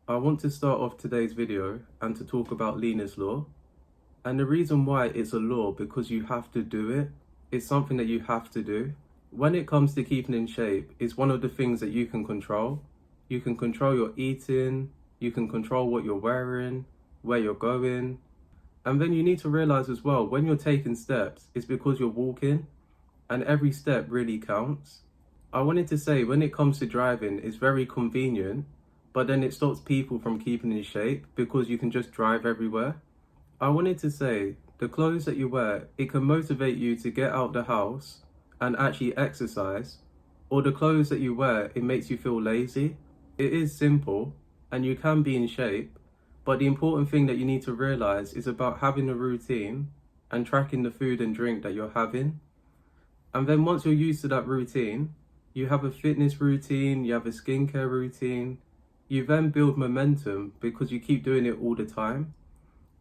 I want to start off today's video and to talk about Lena's Law. And the reason why it's a law because you have to do it. It's something that you have to do. When it comes to keeping in shape, it's one of the things that you can control. You can control your eating, you can control what you're wearing, where you're going. And then you need to realize as well, when you're taking steps, it's because you're walking and every step really counts. I wanted to say when it comes to driving, it's very convenient, but then it stops people from keeping in shape because you can just drive everywhere. I wanted to say the clothes that you wear, it can motivate you to get out the house and actually exercise, or the clothes that you wear, it makes you feel lazy. It is simple and you can be in shape, but the important thing that you need to realize is about having a routine and tracking the food and drink that you're having. And then once you're used to that routine, you have a fitness routine, you have a skincare routine, you then build momentum because you keep doing it all the time.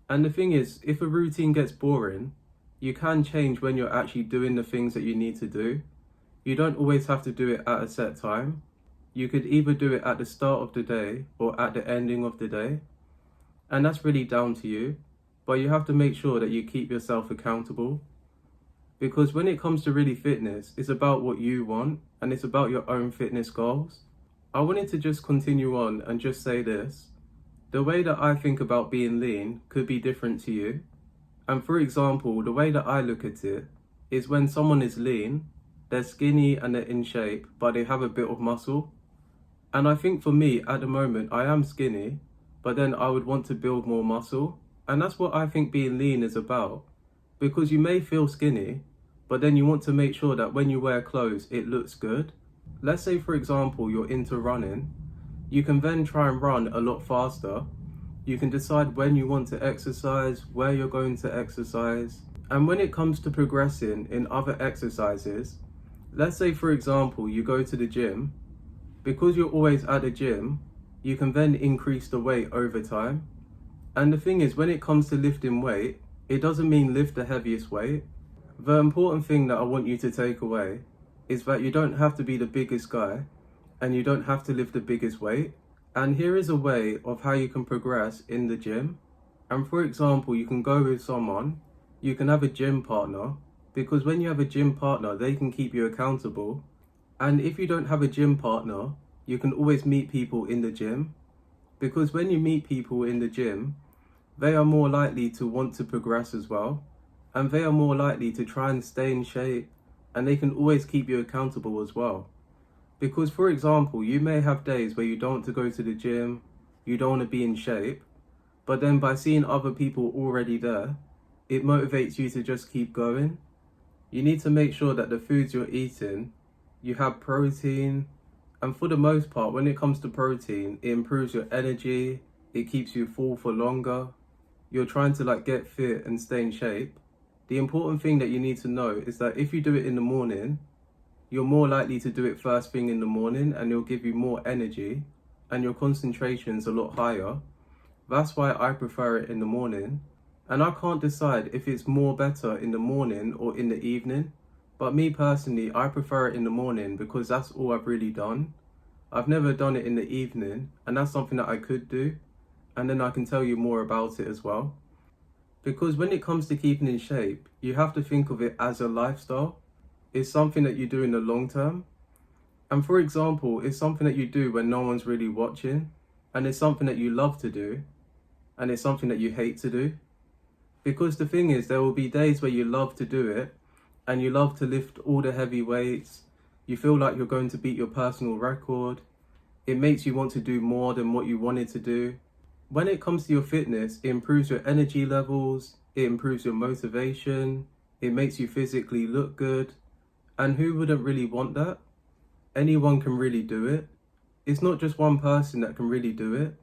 And the thing is, if a routine gets boring, you can change when you're actually doing the things that you need to do. You don't always have to do it at a set time. You could either do it at the start of the day or at the ending of the day. And that's really down to you. But you have to make sure that you keep yourself accountable. Because when it comes to really fitness, it's about what you want and it's about your own fitness goals. I wanted to just continue on and just say this. The way that I think about being lean could be different to you. And for example, the way that I look at it is when someone is lean, they're skinny and they're in shape, but they have a bit of muscle. And I think for me at the moment, I am skinny, but then I would want to build more muscle. And that's what I think being lean is about. Because you may feel skinny, but then you want to make sure that when you wear clothes, it looks good. Let's say, for example, you're into running. You can then try and run a lot faster. You can decide when you want to exercise, where you're going to exercise. And when it comes to progressing in other exercises, let's say, for example, you go to the gym. Because you're always at the gym, you can then increase the weight over time. And the thing is, when it comes to lifting weight, it doesn't mean lift the heaviest weight. The important thing that I want you to take away is that you don't have to be the biggest guy and you don't have to lift the biggest weight. And here is a way of how you can progress in the gym. And for example, you can go with someone, you can have a gym partner, because when you have a gym partner, they can keep you accountable. And if you don't have a gym partner, you can always meet people in the gym. Because when you meet people in the gym, they are more likely to want to progress as well. And they are more likely to try and stay in shape. And they can always keep you accountable as well. Because for example, you may have days where you don't want to go to the gym, you don't want to be in shape. But then by seeing other people already there, it motivates you to just keep going. You need to make sure that the foods you're eating, you have protein. And for the most part, when it comes to protein, it improves your energy, it keeps you full for longer. You're trying to get fit and stay in shape. The important thing that you need to know is that if you do it in the morning, you're more likely to do it first thing in the morning and it'll give you more energy and your concentration's a lot higher. That's why I prefer it in the morning. And I can't decide if it's more better in the morning or in the evening. But me personally, I prefer it in the morning because that's all I've really done. I've never done it in the evening, and that's something that I could do. And then I can tell you more about it as well. Because when it comes to keeping in shape, you have to think of it as a lifestyle. It's something that you do in the long term. And for example, it's something that you do when no one's really watching. And it's something that you love to do. And it's something that you hate to do. Because the thing is, there will be days where you love to do it. And you love to lift all the heavy weights. You feel like you're going to beat your personal record. It makes you want to do more than what you wanted to do. When it comes to your fitness, it improves your energy levels. It improves your motivation. It makes you physically look good. And who wouldn't really want that? Anyone can really do it. It's not just one person that can really do it.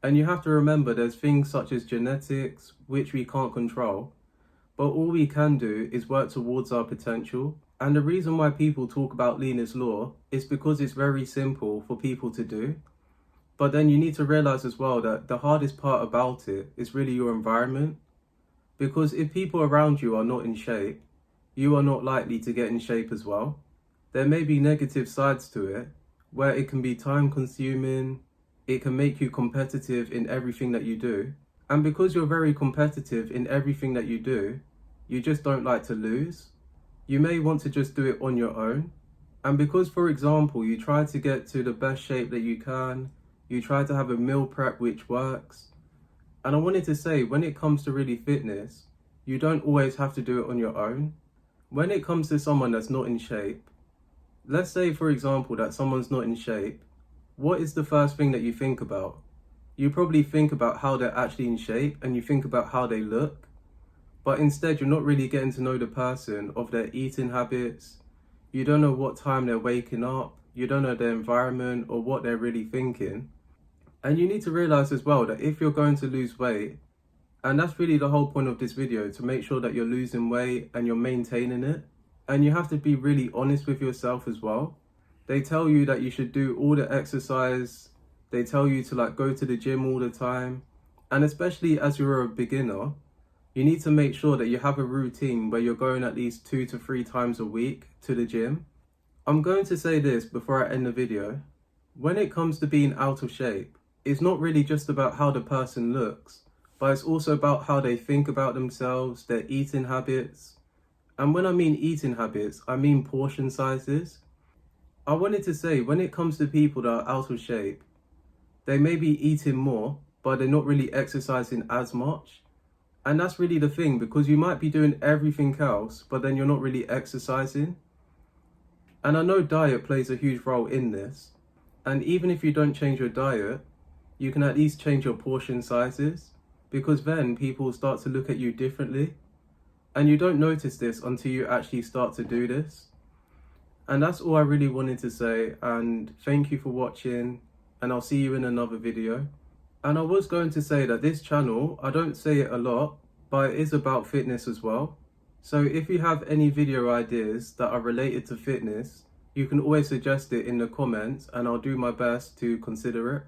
And you have to remember there's things such as genetics, which we can't control. But all we can do is work towards our potential. And the reason why people talk about Lena's Law is because it's very simple for people to do. But then you need to realize as well that the hardest part about it is really your environment. Because if people around you are not in shape, you are not likely to get in shape as well. There may be negative sides to it, where it can be time consuming, it can make you competitive in everything that you do. And because you're very competitive in everything that you do, you just don't like to lose. You may want to just do it on your own. And because, for example, you try to get to the best shape that you can, you try to have a meal prep which works. And I wanted to say, when it comes to really fitness, you don't always have to do it on your own. When it comes to someone that's not in shape, let's say, for example, that someone's not in shape, what is the first thing that you think about? You probably think about how they're actually in shape and you think about how they look. But instead, you're not really getting to know the person of their eating habits. You don't know what time they're waking up. You don't know their environment or what they're really thinking. And you need to realize as well that if you're going to lose weight, and that's really the whole point of this video, to make sure that you're losing weight and you're maintaining it. And you have to be really honest with yourself as well. They tell you that you should do all the exercise. They tell you to go to the gym all the time. And especially as you're a beginner, you need to make sure that you have a routine where you're going at least 2 to 3 times a week to the gym. I'm going to say this before I end the video. When it comes to being out of shape, it's not really just about how the person looks, but it's also about how they think about themselves, their eating habits. And when I mean eating habits, I mean portion sizes. I wanted to say, when it comes to people that are out of shape, they may be eating more, but they're not really exercising as much. And that's really the thing, because you might be doing everything else, but then you're not really exercising. And I know diet plays a huge role in this. And even if you don't change your diet, you can at least change your portion sizes, because then people start to look at you differently. And you don't notice this until you actually start to do this. And that's all I really wanted to say. And thank you for watching. And I'll see you in another video. And I was going to say that this channel, I don't say it a lot, but it is about fitness as well. So if you have any video ideas that are related to fitness, you can always suggest it in the comments and I'll do my best to consider it.